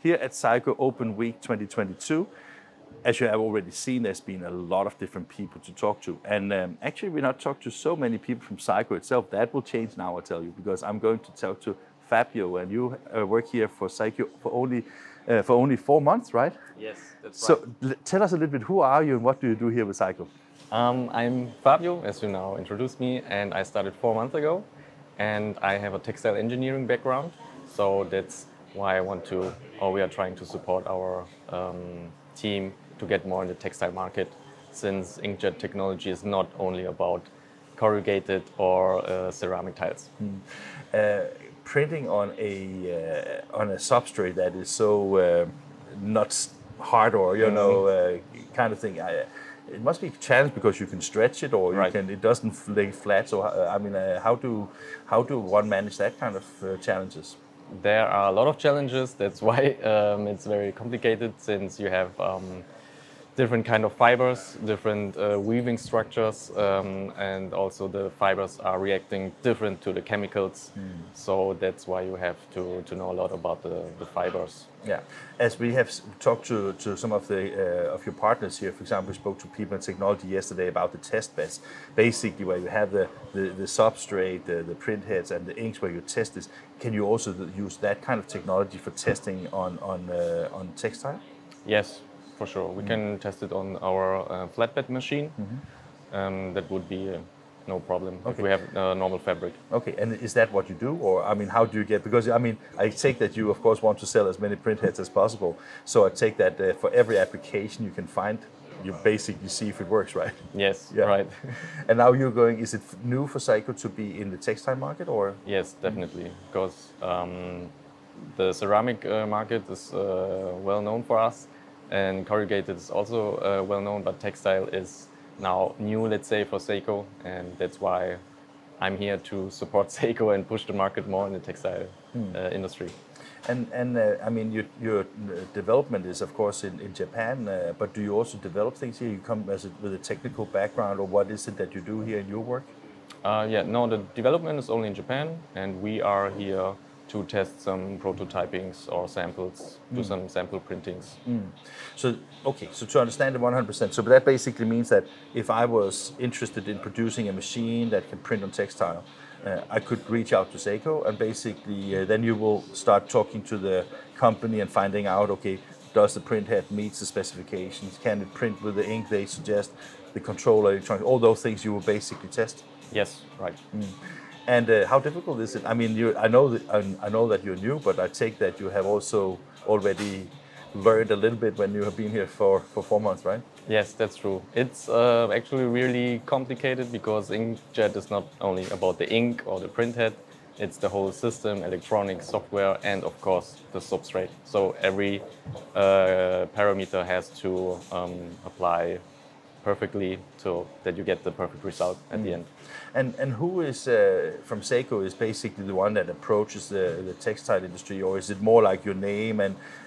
here at Seiko Open Week 2022. As you have already seen, there's been a lot of different people to talk to. And actually, we're not talked to so many people from Seiko itself. That will change now, I tell you, because I'm going to talk to Fabio, and you work here for Seiko for only 4 months, right? Yes, that's so tell us a little bit, who are you and what do you do here with Seiko? I'm Fabio, as you now introduced me, and I started 4 months ago. And I have a textile engineering background, so that's why we are trying to support our team to get more in the textile market, since inkjet technology is not only about corrugated or ceramic tiles. Printing on a substrate that is so not hard or kind of thing. It must be a challenge because you can stretch it, or it doesn't lay flat. So how do one manage that kind of challenges? There are a lot of challenges. That's why it's very complicated, since you have different kind of fibers, different weaving structures, and also the fibers are reacting different to the chemicals. So that's why you have to know a lot about the fibers. Yeah, as we have talked to some of your partners here, for example, we spoke to people in technology yesterday about the test beds, basically where you have the substrate, the print heads, and the inks where you test this. Can you also use that kind of technology for testing on textile? Yes, for sure. We can test it on our flatbed machine. That would be no problem if we have normal fabric. Okay, and is that what you do? Or, I mean, how do you get, because, I mean, I take that you, of course, want to sell as many print heads as possible. So I take that for every application you can find, you basically see if it works, right? Yes, right. And now you're going, is it new for Seiko to be in the textile market, or? Yes, definitely, because the ceramic market is well known for us, and corrugated is also well known, but textile is now new, let's say, for Seiko, and that's why I'm here to support Seiko and push the market more in the textile industry. And I mean, your development is, of course, in Japan, but do you also develop things here? You come with a technical background, or what is it that you do here in your work? No, the development is only in Japan, and we are here to test some prototypings or samples, do some sample printings. So, okay, so to understand it 100%, so that basically means that if I was interested in producing a machine that can print on textile, I could reach out to Seiko, and basically then you will start talking to the company and finding out, okay, does the print head meet the specifications? Can it print with the ink they suggest? The controller, electronics, all those things you will basically test? Yes, right. And how difficult is it? I mean, I know that you're new, but I take that you have also already learned a little bit when you have been here for 4 months, right? Yes, that's true. It's actually really complicated, because inkjet is not only about the ink or the printhead, it's the whole system, electronics, software, and of course the substrate. So every parameter has to apply perfectly so that you get the perfect result at the end. And who is from Seiko is basically the one that approaches the textile industry, or is it more like your name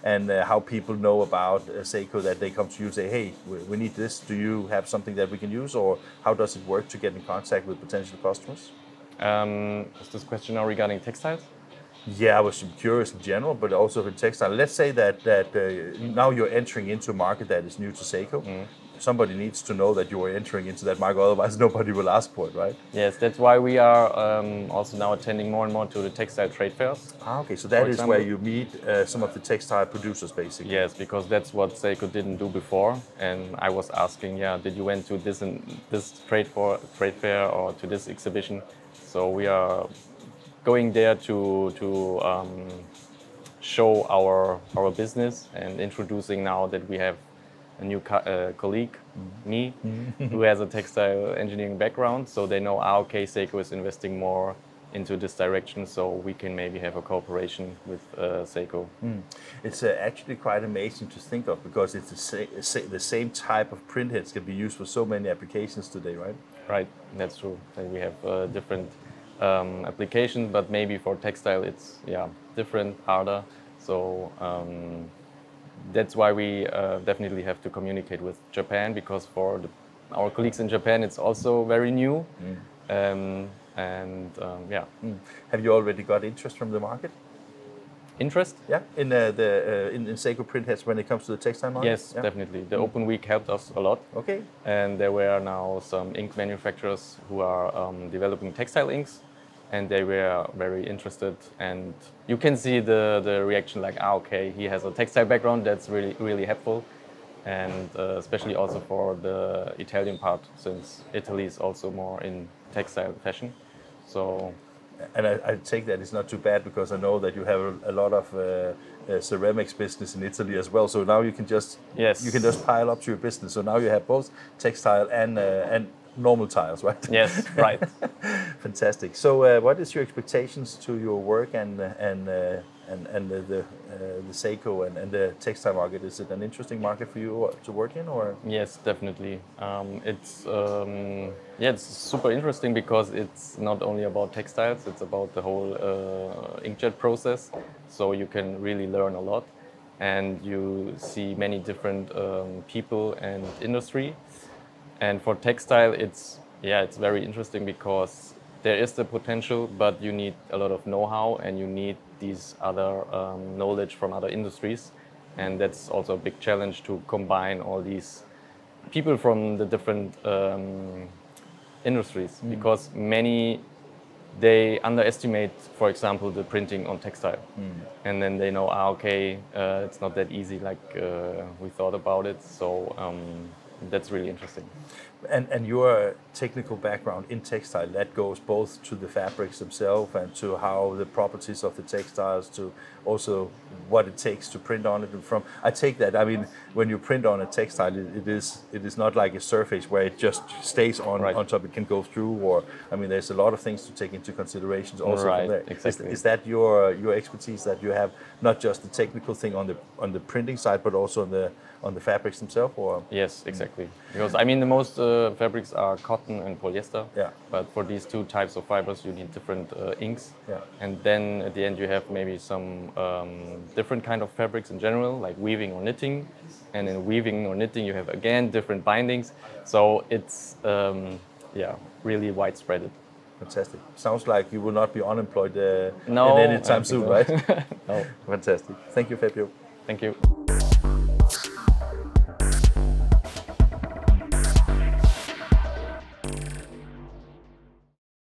and how people know about Seiko, that they come to you and say, hey, we need this, do you have something that we can use, or how does it work to get in contact with potential customers? Is this question now regarding textiles? Yeah, I was curious in general, but also in textile. Let's say that now you're entering into a market that is new to Seiko. Somebody needs to know that you are entering into that market, otherwise nobody will ask for it, right? Yes, that's why we are also now attending more and more to the textile trade fairs. Okay, so that is where you meet some of the textile producers, basically. Yes, because that's what Seiko didn't do before, and I was asking, did you went to this trade fair or to this exhibition? So we are going there to show our business, and introducing now that we have a new colleague, me, who has a textile engineering background, so they know, okay, Seiko is investing more into this direction, so we can maybe have a cooperation with Seiko. It's actually quite amazing to think of, because it's the same type of printheads can be used for so many applications today, right? Right, that's true. And we have different applications, but maybe for textile it's different, harder. So that's why we definitely have to communicate with Japan, because for our colleagues in Japan it's also very new. Have you already got interest from the market? interest. Yeah, in in Seiko printheads when it comes to the textile market? Yes, Yeah. definitely. The Open Week helped us a lot. Okay. And there were now some ink manufacturers who are developing textile inks, and they were very interested. And you can see the reaction like, okay, he has a textile background, that's really helpful. And especially also for the Italian part, since Italy is also more in textile fashion. So. And I take that it's not too bad, because I know that you have a lot of ceramics business in Italy as well. So now you can just pile up to your business. So now you have both textile and normal tiles, right? Yes, right. Fantastic. So what is your expectations to your work and the Seiko and the textile market? Is it an interesting market for you to work in, or? Yes, definitely. It's super interesting because it's not only about textiles; it's about the whole inkjet process. So you can really learn a lot, and you see many different people and industry. And for textile, it's very interesting because there is the potential, but you need a lot of know-how and you need these other knowledge from other industries. And that's also a big challenge to combine all these people from the different industries, because many, they underestimate, for example, the printing on textile. And then they know, okay, it's not that easy like we thought about it. So that's really interesting. And your technical background in textile, that goes both to the fabrics themselves and to how the properties of the textiles, to also what it takes to print on it. And from, I take that, I mean, when you print on a textile, it is not like a surface where it just stays on, on top, it can go through, or, I mean, there's a lot of things to take into considerations also from there. Exactly. Is that your expertise, that you have not just the technical thing on the printing side, but also on the fabrics themselves, or? Yes, exactly. Because I mean, the most fabrics are cotton and polyester. Yeah. But for these two types of fibers, you need different inks. Yeah. And then at the end, you have maybe some different kind of fabrics in general, like weaving or knitting. And in weaving or knitting, you have again different bindings. So it's really widespread. Fantastic. Sounds like you will not be unemployed no, anytime soon, right? No. Fantastic. Thank you, Fabio. Thank you.